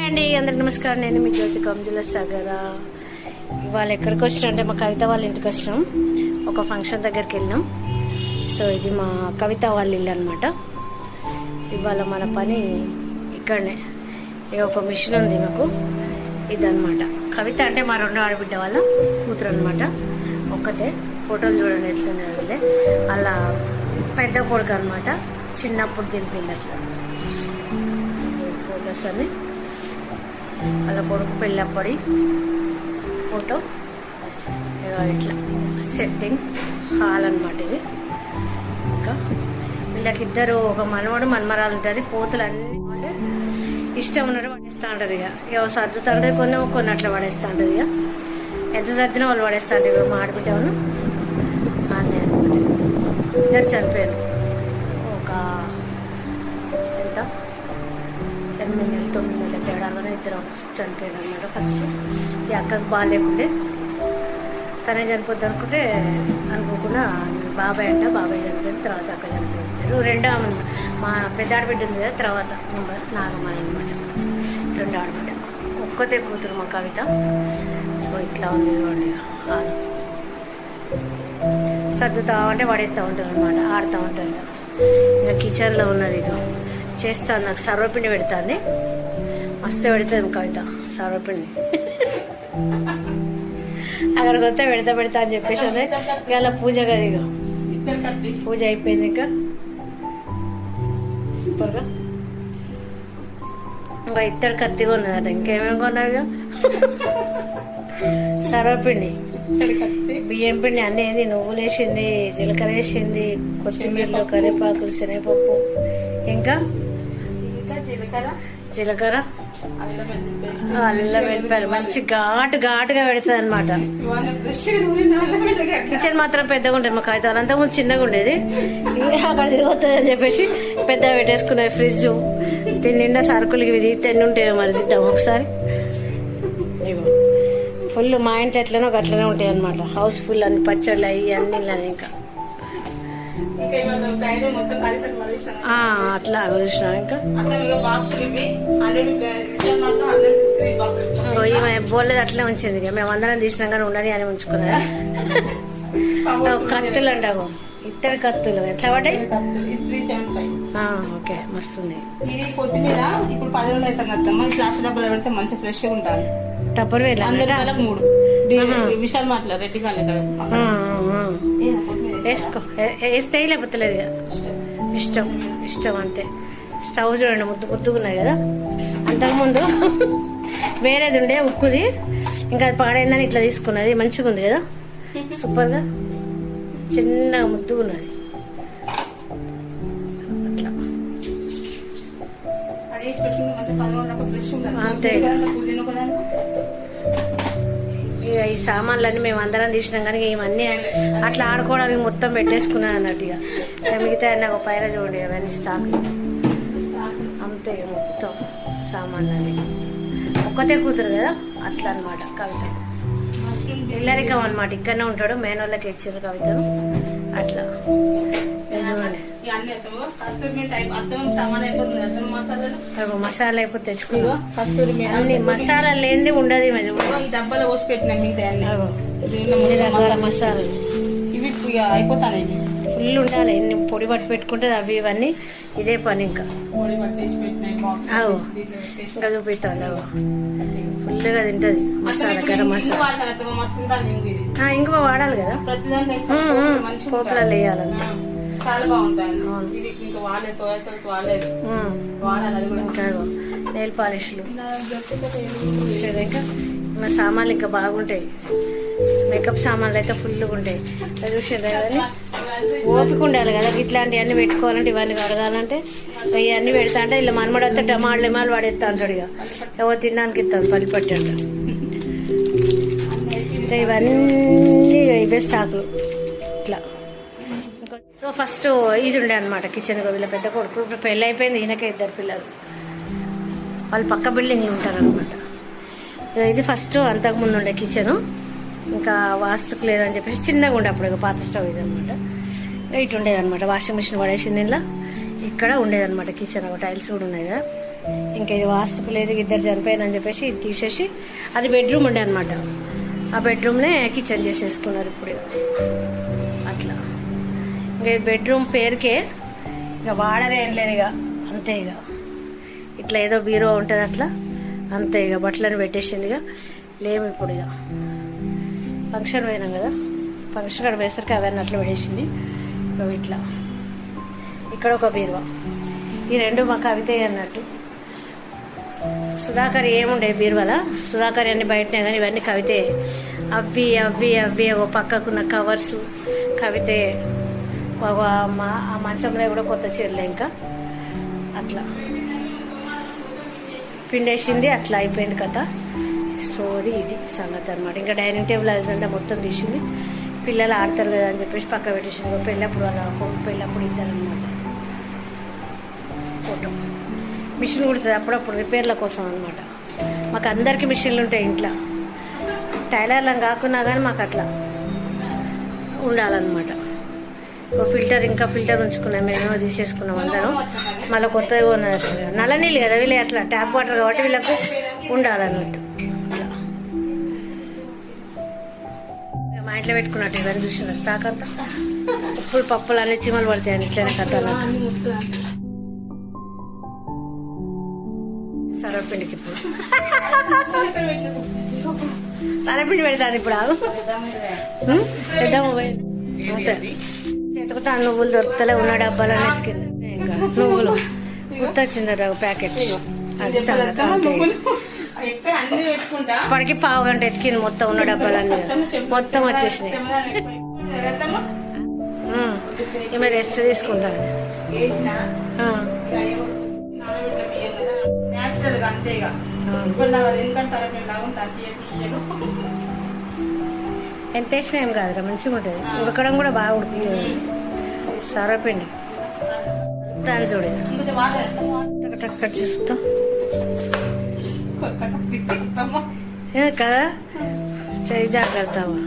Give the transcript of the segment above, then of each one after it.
అండి, అందరికి నమస్కారం. నేను మీ జ్యోతి కమ్జుల సాగర. ఇవాళ ఎక్కడికి వచ్చినాం అంటే మా కవిత వాళ్ళ ఇంటికి వచ్చినాం. ఒక ఫంక్షన్ దగ్గరికి వెళ్ళినాం. సో ఇది మా కవిత వాళ్ళ ఇల్లు అనమాట. ఇవాళ మన పని ఇక్కడనే ఒక మిషన్ ఉంది మాకు. ఇదనమాట కవిత అంటే మా రెండో ఆడబిడ్డ వాళ్ళ కూతురు అనమాట. ఒక్కతే. ఫోటోలు చూడండి ఎట్లుంది. అలా పెద్ద కొడుకు అనమాట. చిన్నప్పుడు దింపింది అట్లా ఫోటోస్ అని. వాళ్ళ కొడుకు పెళ్ళప్పటి ఫోటో. ఇట్లా సెట్టింగ్ హాల్ అనమాట ఇది. ఇంకా వీళ్ళకిద్దరు ఒక మనవడు మనమరాలు ఉంటుంది. కోతులు అన్నీ అంటే ఇష్టం ఉన్నట్టు పడేస్తూ ఉంటుంది. ఇక సర్దుతూ ఉంటుంది. కొన్ని అట్లా పడేస్తూ ఉంటుంది. ఇక ఎంత సర్దినా వాళ్ళు పడేస్తూ ఉంటారు. మా ఆడబిడ్డను అన్నీ అనమాట. ఇద్దరు చనిపోయారు. ఒక ఎంత 8 నెలలు 9 నెలల తేడాలోనే ఇద్దరు చనిపోయారు అనమాట. ఫస్ట్ ఈ అక్కకు బాగాలేకుంటే తనే చనిపోద్ది అనుకుంటే అనుకోకుండా బాబాయ్ చనిపోయిన తర్వాత అక్క చనిపోయారు. రెండో మా పెద్ద ఆడబిడ్డ ఉంది కదా, తర్వాత నాగమ్మాయి అనమాట. రెండో ఆడబిడ్డ ఒక్కతే కూతురు మా కవిత. సో ఇట్లా ఉంది హాల్. సర్దుతా ఉంటే పడేస్తూ ఉంటారు అనమాట. ఆడుతూ ఉంటారు. ఇక కిచెన్లో ఉన్నది. ఇక చేస్తాను. నాకు సర్వపిండి పెడతాను. మస్తు పెడతాను కవిత సర్వపిండి. అక్కడికి వస్తే పెడతా అని చెప్పేసి ఇవాళ పూజ కదా. ఇక పూజ అయిపోయింది. ఇంకా సూపర్గా ఇంకా ఇత్తడి కత్తి కొన్నదట. ఇంకేమేమి కొన్నావు? ఇక సర్వపిండి, బియ్యం పిండి అన్నీ వేసింది, నువ్వులు వేసింది, జీలకర్ర వేసింది, కొత్తిమీరలు, కరివేపాకులు, శనగపప్పు, ఇంకా జీలకర్ర, అల్లం వెల్లిపాయలు మంచి ఘాటుగా పెడుతుంది అనమాట. కిచెన్ మాత్రం పెద్దగా ఉంటుంది మా కవిత. అంతకుముందు చిన్నగా ఉండేది. అక్కడ తిరుగుతుంది అని చెప్పేసి పెద్దగా పెట్టేసుకున్నాయి. ఫ్రిడ్జ్ దీని నిండా సరుకులు ఇవి తెన్ని ఉంటాయి. మరి తిద్దాం ఒకసారి. ఫుల్ మా ఇంట్లో ఎట్లనో అట్లనే ఉంటాయి అనమాట. హౌస్ ఫుల్ అన్ని పచ్చళ్ళు అవి అన్ని ఇంకా అట్లా చూసినా. ఇంకా బోలేదు అట్లే ఉంచింది. మేము అందరం తీసినాం కానీ ఉండని అని ఉంచుకున్నా. కత్తులు అంటావు, ఇత్తడి కత్తులు ఎట్లా పడ్డాయి? ఓకే, మస్తుంది. ఇది కొత్తిమీర ఇప్పుడు 10 రోజులు అవుతాం కదా. మన ప్లాస్టిక్ డబ్బాలో పెడితే మంచిగా ఫ్రెష్ గా ఉంటారు. టప్పర్ వేల 3 విషయాలు మాట్లా రెడ్డి కానీ వేసుకో. వేస్తే లేకపోతే లేదు. ఇష్టం అంతే. స్టవ్ చూడండి ముద్దుగున్నది కదా. అంతకుముందు వేరేది ఉండే ఉక్కుది. ఇంకా అది పాడైందని ఇట్లా తీసుకున్నది. మంచిగా ఉంది కదా, సూపర్గా చిన్నగా ముద్దుగున్నది. అంతే. ఇక ఈ సామాన్లన్నీ మేము అందరం తీసినాం కానీ ఇవన్నీ అట్లా ఆడుకోవడానికి మొత్తం పెట్టేసుకున్నాను అన్నట్టు. ఇక మిగతా నాకు పైన చూడండి అవన్నీ స్టాక్ అంతే. మొత్తం సామాన్లు అన్నీ. ఒక్కతే కూతురు కదా, అట్లా అనమాట కవిత. ఇల్లరికం అనమాట. ఇక్కడనే ఉంటాడు. మేనోళ్ళకి ఇచ్చారు కవితను అట్లా. చూడండి మసాలా అయిపోతే తెచ్చుకున్నా. అన్ని మసాలా లేనిది ఉండదు. డబ్బాలో పోసి పెట్టినా మసాలా ఇవి అయిపోతాయి. ఫుల్ ఉండాలి. ఎన్ని పొడి పట్టి పెట్టుకుంటుంది అవి ఇవన్నీ. ఇదే పని. ఇంకా ఇంకా చూపిస్తాను. ఫుల్గా తింటది మసాలా, గరం మసాలా. ఇంకో వాడాలి కదా, పోపులలో వేయాలంతా. చాలా బాగుంటాయి. నెయిల్ పాలిష్లు ఇంకా మా సామాన్లు ఇంకా బాగుంటాయి. మేకప్ సామాన్లు అయితే ఫుల్గా ఉంటాయి. చూసారా కానీ ఓపిక ఉండాలి కదా. ఇట్లాంటివన్నీ పెట్టుకోవాలంటే, ఇవన్నీ కడగాలంటే ఇవన్నీ పెడతా అంటే ఇలా మనమడు వస్తే టమాటాలు పడేస్తా అంటాడు. ఇక ఎవరు తినడానికి ఇస్తాను పల్లిపట్టి అంట. ఇవన్నీ ఇవే స్టాకులు ఇట్లా. సో ఫస్ట్ ఇది ఉండే అనమాట కిచెన్. వీళ్ళ పెద్ద కొడుకు ఇప్పుడు పెళ్ళి అయిపోయింది. ఈయనకే 2 పిల్లలు. వాళ్ళు పక్క బిల్డింగ్లు ఉంటారు అనమాట. ఇది ఫస్ట్ అంతకుముందు ఉండే కిచెను. ఇంకా వాస్తుకు లేదని చెప్పేసి చిన్నగా ఉండే అప్పుడు. ఇక పాత స్టవ్ ఇది అనమాట. ఇటు ఉండేది అనమాట. వాషింగ్ మిషన్ పడేసింది ఇలా. ఇక్కడ ఉండేదన్నమాట కిచెన్. టైల్స్ కూడా ఉన్నాయి కదా. ఇంకా ఇది వాస్తుకు లేదు, ఇద్దరు చనిపోయానని చెప్పేసి ఇది తీసేసి, అది బెడ్రూమ్ ఉండే అనమాట, ఆ బెడ్రూమ్నే కిచెన్ చేసేసుకున్నారు ఇప్పుడు. అట్లా ఇంకా బెడ్రూమ్ పేరుకే, ఇక వాడరే ఏం లేదు ఇక, అంతే ఇక. ఇట్లా ఏదో బీరో ఉంటుంది అట్లా, అంతే ఇక. బట్టలను పెట్టేసింది ఇక, లేవు ఇప్పుడు ఇక. ఫంక్షన్ పోయినాం కదా, ఫంక్షన్ కాడ వేసరికి అవన్నీ అట్లా పడేసింది ఇట్లా. ఇక్కడ ఒక బీరువా, ఈ రెండు మా కవిత అన్నట్టు. సుధాకర్ ఏముండే బీరువాల, సుధాకర్ అన్ని బయటనే కానీ ఇవన్నీ కవితే. అవి అవి అవి ఒక పక్కకున్న కవర్స్ కవితే. ఆ మంచంలో కూడా కొత్త చీరలే ఇంకా. అట్లా పిండేసింది, అట్లా అయిపోయింది కథ. స్టోరీ ఇది సంగతి అనమాట. ఇంకా డైనింగ్ టేబుల్ అదంటే మొత్తం తీసింది. పిల్లలు ఆడతారు కదా అని చెప్పేసి పక్క పెట్టేసింది. పెళ్ళప్పుడు అలా పెళ్ళప్పుడు ఇద్దరు అనమాట. ఫోటో మిషన్ కుడుతుంది అప్పుడప్పుడు రిపేర్ల కోసం అనమాట. మాకు అందరికీ మిషన్లు ఉంటాయి ఇంట్లో, టైలర్లం కాకున్నా కానీ మాకు అట్లా ఉండాలన్నమాట. ఫిల్టర్ ఇంకా ఫిల్టర్ ఉంచుకున్నాం, మేమేమో తీసేసుకున్నాం అందరం. మళ్ళీ కొత్తగా ఉన్నది నల్ల నీళ్ళు కదా వీళ్ళు, అట్లా ట్యాప్ వాటర్ కాబట్టి వీళ్ళకు ఉండాలన్నట్టు. మా ఇంట్లో పెట్టుకున్నట్టు ఇవన్నీ చూసిన స్టాక్ అంతా. ఉప్పులు పప్పులు అన్ని చీమలు పడతాయని ఇట్లనే కథ. సరపిండికి ఇప్పుడు సరపిండి పెడతాను ఇప్పుడు. పెద్ద మొబైల్ చేతుకుతా నువ్వులు దొరుకుతలే, ఉన్న డబ్బాలని ఎత్తుకింది. ఇంకా నువ్వులు గుర్తొచ్చింది ప్యాకెట్, అది సంగతి. అంతే ఇప్పటికి పావు గంట ఎత్తికింది మొత్తం ఉన్న డబ్బాలన్నీ మొత్తం వచ్చేసినాయి. ఈమె రెస్ట్ తీసుకుంటాను. ఎంత వేసినా ఏం కాదురా, మంచిగా ఉంటుంది. ఉడకడం కూడా బాగా ఉడుకుతుంది. సరపిండి దాన్ని చూడే కట్ చేస్తా కదా, చేయి జాగ్రత్తవా.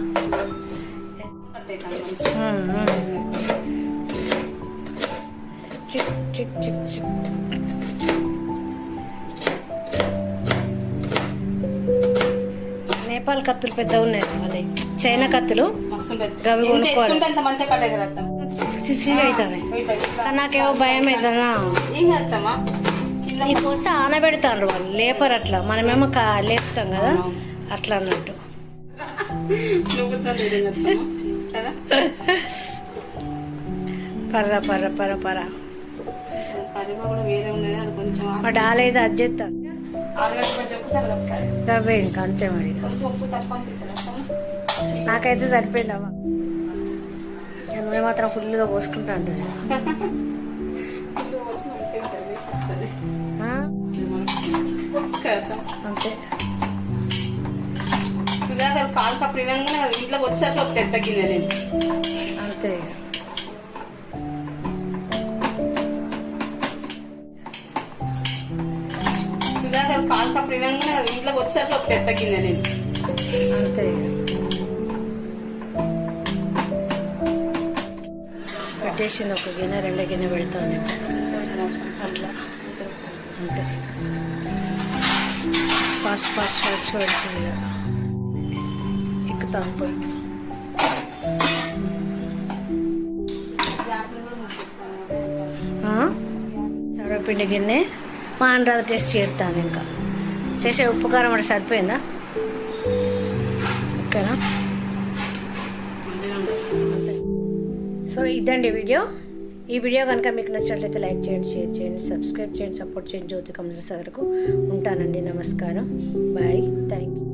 చిక్ చిక్ చిక్ చిక్. నేపాల్ కత్తులు పెద్ద ఉన్నాయి, మళ్ళీ చైనా కత్తులు గవి కొనుక్కోవాలి. నాకేమో భయం అవుతుందా, ఈ కోస ఆనబెడతాను వాళ్ళు, లేపరు అట్లా. మనమేమో లేపుతాం కదా అట్లా అన్నట్టు. పర్ర పర్ర పర్ర పర్ర మా డాలేదు అది చేస్తాను అవే ఇంకా అంతే. మరి నాకైతే సరిపోయింది అవ్వ, నువ్వే మాత్రం ఫుల్గా పోసుకుంటా ఉంటుంది. అంతే ఇంట్లో వచ్చాక తగ్గింది అంతే. ఇంట్లో వచ్చాక తగ్గింది అంతే. పెట్టేసింది ఒక గిన్నె, 2 గిన్నె పెడతాను అట్లా. అంతే ఫాస్ట్ ఫాస్ట్ ఫాస్ట్ పెడుతుంది, ఎక్కుతాను పోయి. సర్వపిండి గిన్నె మా అనురాధ టేస్ట్ చేస్తాను. ఇంకా చేసే ఉప్పు కారం అంటే సరిపోయిందా? ఓకేనా? సో ఇదండి వీడియో. ఈ వీడియో కనుక మీకు నచ్చినట్లయితే లైక్ చేయండి, షేర్ చేయండి, సబ్స్క్రైబ్ చేయండి, సపోర్ట్ చేయండి. జ్యోతి కమ్స్ వరకు ఉంటానండి. నమస్కారం, బాయ్, థ్యాంక్ యూ.